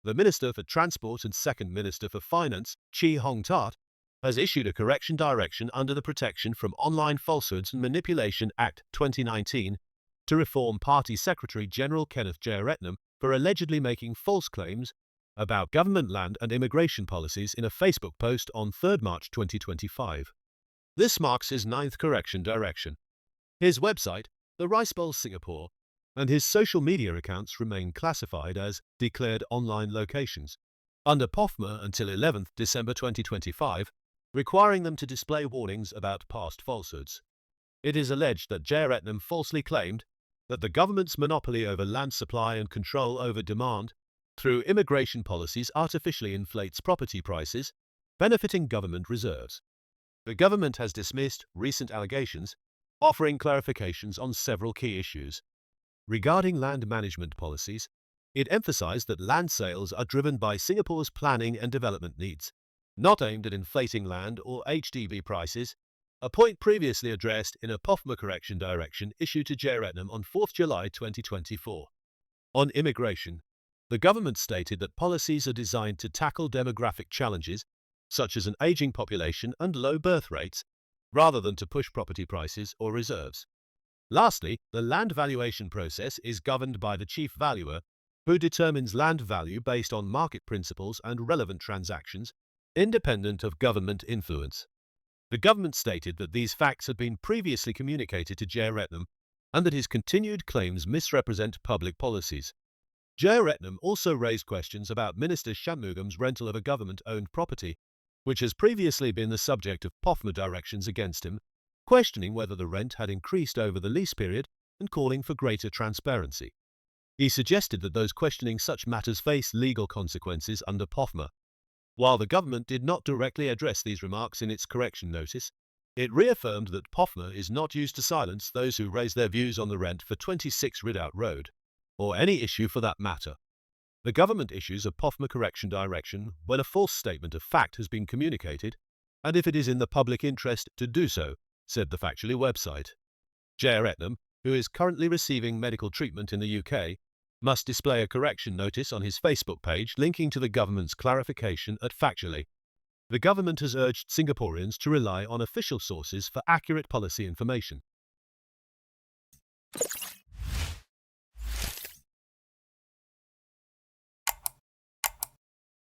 the Minister for Transport and Second Minister for Finance, Chi Hong-tat, has issued a correction direction under the Protection from Online Falsehoods and Manipulation Act 2019 to reform Party Secretary General Kenneth Jeyaretnam for allegedly making false claims about government land and immigration policies in a Facebook post on 3 March 2025. This marks his 9th correction direction. His website, the Rice Bowl Singapore, and his social media accounts remain classified as declared online locations under POFMA until 11 December 2025, requiring them to display warnings about past falsehoods. It is alleged that Jeyaretnam falsely claimed that the government's monopoly over land supply and control over demand through immigration policies artificially inflates property prices, benefiting government reserves. The government has dismissed recent allegations, offering clarifications on several key issues. Regarding land management policies, it emphasized that land sales are driven by Singapore's planning and development needs, not aimed at inflating land or HDB prices, a point previously addressed in a POFMA Correction Direction issued to Jeyaretnam on 4 July 2024. On immigration, the government stated that policies are designed to tackle demographic challenges, such as an aging population and low birth rates, rather than to push property prices or reserves. Lastly, the land valuation process is governed by the chief valuer, who determines land value based on market principles and relevant transactions, independent of government influence. The government stated that these facts had been previously communicated to Jeyaretnam and that his continued claims misrepresent public policies. Jeyaretnam also raised questions about Minister Shanmugam's rental of a government-owned property, which has previously been the subject of POFMA directions against him, questioning whether the rent had increased over the lease period and calling for greater transparency. He suggested that those questioning such matters face legal consequences under POFMA. While the government did not directly address these remarks in its correction notice, it reaffirmed that POFMA is not used to silence those who raise their views on the rent for 26 Ridout Road, or any issue for that matter. The government issues a POFMA correction direction when a false statement of fact has been communicated, and if it is in the public interest to do so, said the Factually website. Jeyaretnam, who is currently receiving medical treatment in the UK, must display a correction notice on his Facebook page linking to the government's clarification at Factually. The government has urged Singaporeans to rely on official sources for accurate policy information.